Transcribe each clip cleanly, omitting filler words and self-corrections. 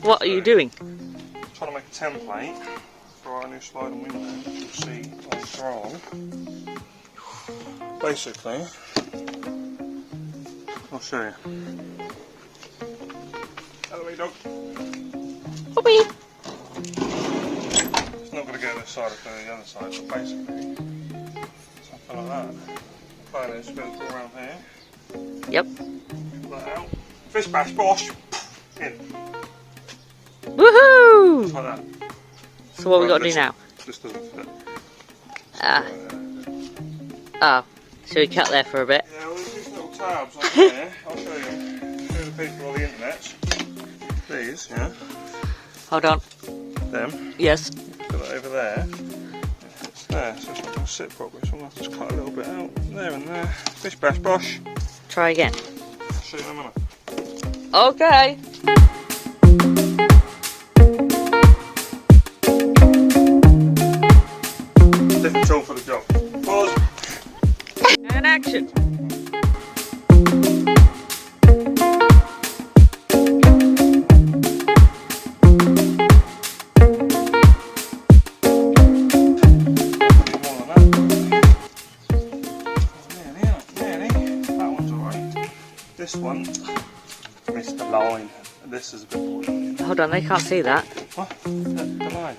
What are you doing? Trying to make a template for our new sliding window, which you'll see later on. Basically, I'll show you. Hello, dog. Bobby. It's not going to go this side or the other side, but basically, something like that. The plan is we're going to go around here. Yep. Pull that out. Fish bash, bosh. In. Woohoo! Just like that. So what we got to do now? This doesn't fit. Oh, so we cut there for a bit. Yeah, well, there's these little tabs on there. I'll show you. Show the people on the internet. These, yeah. Hold on. Them. Yes. Put that over there. It's there, so it's not going to sit properly. So I'm going to have to just cut a little bit out. There and there. Fish bash, bosh. Try again. I'll show you in a minute. Okay. Different tool for the job. Pause. And action. This one missed the line. This is a bit more. Hold on, they can't see that. What? The line.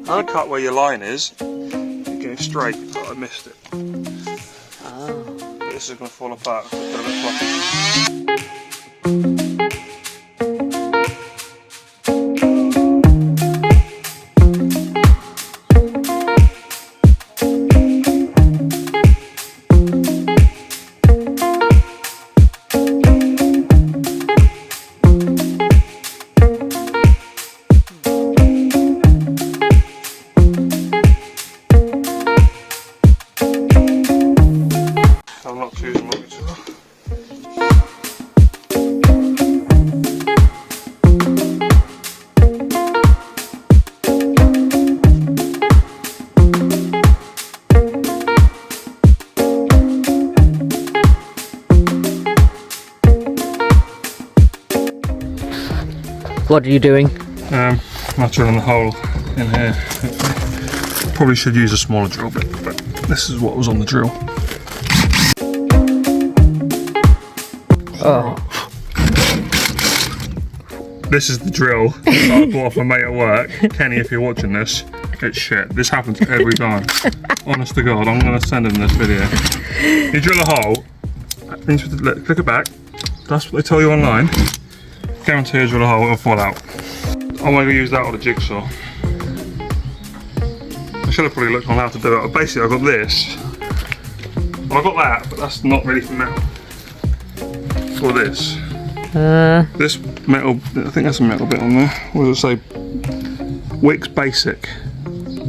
Oh. You cut where your line is, you go straight, but I missed it. Oh. But this is going to fall apart. It's a bit fluffy. I'm not choosing what we do. What are you doing? I'm drilling the hole in here. Probably should use a smaller drill bit, but this is what was on the drill. Oh. This is the drill that I bought off my mate at work. Kenny, if you're watching this, it's shit. This happens every time. Honest to God, I'm going to send him this video. You drill a hole, click it back. That's what they tell you online. Guarantee you drill a hole, it'll fall out. I'm going to use that on a jigsaw. I should have probably looked on how to do it. Basically, I got this. Well, I got that, but that's not really for metal. For this. This metal, I think that's a metal bit on there. What does it say? Wix Basic.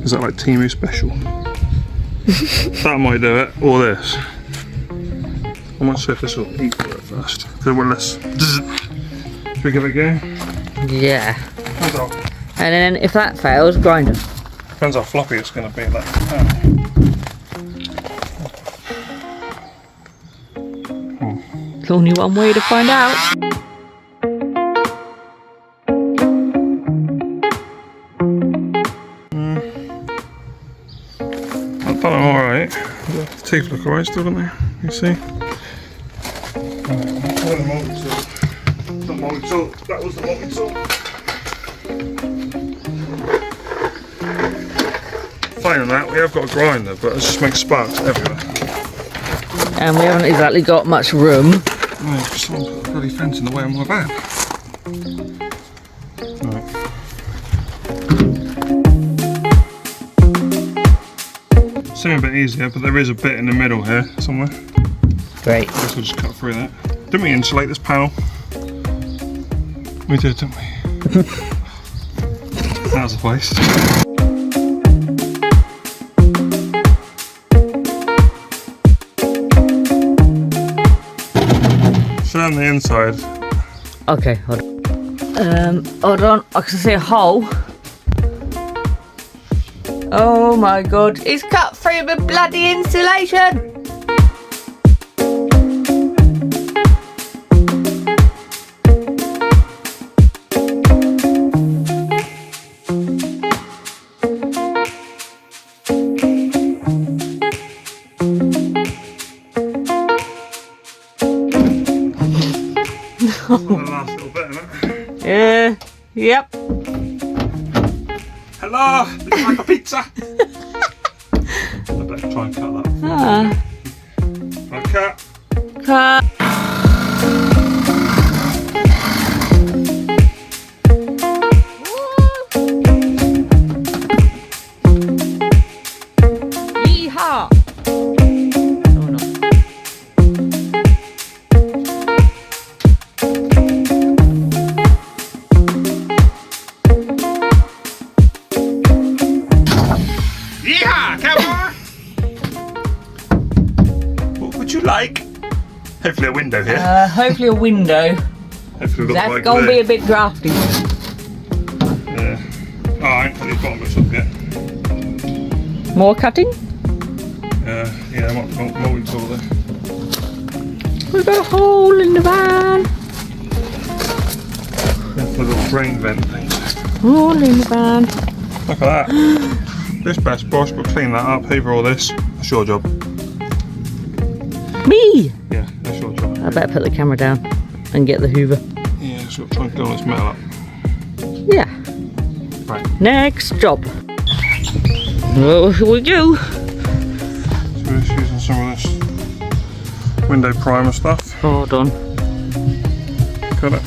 Is that like Temu Special? That might do it, or this. I might see if this will eat for it first. Because it won't less. Should we give it a go? Yeah. And then if that fails, grind them. Depends how floppy it's going to be. Like, There's only one way to find out. I've done it alright. The teeth look alright still, don't they? You see? Multi-tool. That was the multi-tool. Failing that, we have got a grinder, but it just makes sparks everywhere. And we haven't exactly got much room. No, someone put a bloody fence in the way of my van. Right. Seems a bit easier, but there is a bit in the middle here somewhere. Great. I guess we'll just cut through that. Didn't we insulate this panel? We did, didn't we? That was a waste. Show them the inside. Okay, hold on. Hold on, I can see a hole. Oh my god, it's cut through the bloody insulation! Yep. Hello, would you like a pizza? I better try and cut that. Right, cut. Cut. Yeehaw. Oh no. Yeehaw, cowboy! What would you like? Hopefully a window here. Hopefully a window. Hopefully we've got That's the gonna right be a bit drafty. Yeah. Oh, I ain't got these bottom bits up yet. More cutting? Yeah, I might multi-tool there. We've got a hole in the van. Little drain vent things. Hole in the van. Look at that. This best boss, we'll clean that up, hoover all this. That's your job. Me! Yeah, that's your job. I better put the camera down and get the hoover. Yeah, so we'll try and get all this metal up. Yeah. Right. Next job. Oh, here we go. So we're just using some of this window primer stuff. Hold on. Got it.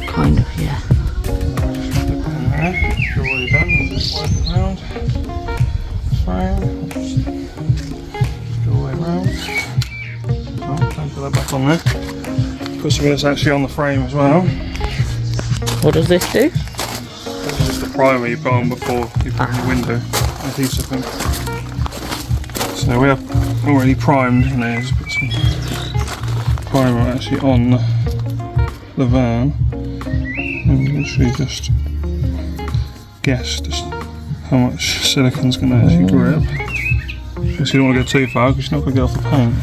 Kind of, yeah. It's already done. Just work it around. Frame. Just go all the way around. Oh, don't put that back on there. Put some of this actually on the frame as well. What does this do? This is just the primer you put on before you put in the window adhesive thing. So we have already primed in there. Just put some primer actually on the van. And literally just guess just how much silicone's going to actually grip. Because you don't want to go too far because you're not going to get off the paint.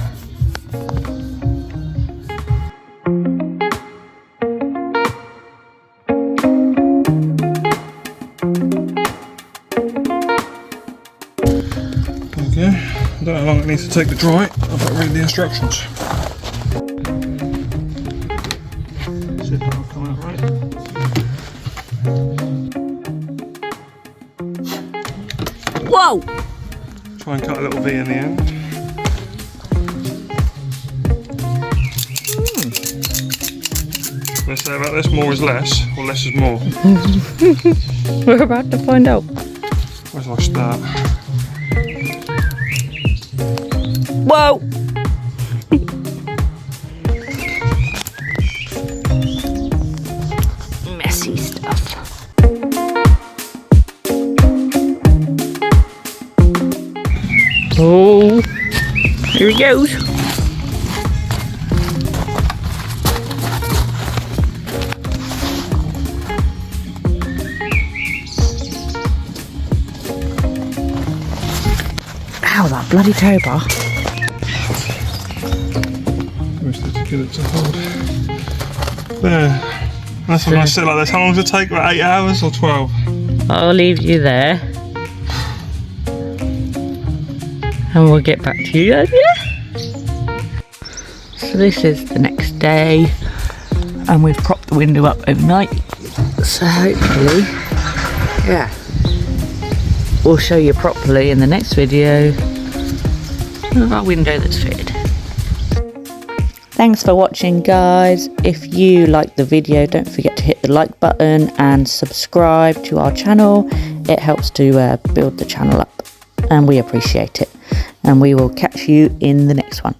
There we go. I don't know how long it needs to take to dry. I've got to read the instructions. See if that'll come out right. Whoa! Try and cut a little V in the end. Let's say about this, more is less, or less is more. We're about to find out. Where do I start? Whoa! Messy stuff. Oh, here he goes. Ow, that bloody tow bar. Wish to get it to hold. There. That's when I sit like this. How long does it take? About 8 hours or 12? I'll leave you there. And we'll get back to you then, yeah? So this is the next day. And we've propped the window up overnight. So hopefully, yeah, we'll show you properly in the next video of our window that's fitted. Thanks for watching, guys. If you liked the video, don't forget to hit the like button and subscribe to our channel. It helps to build the channel up and we appreciate it. And we will catch you in the next one.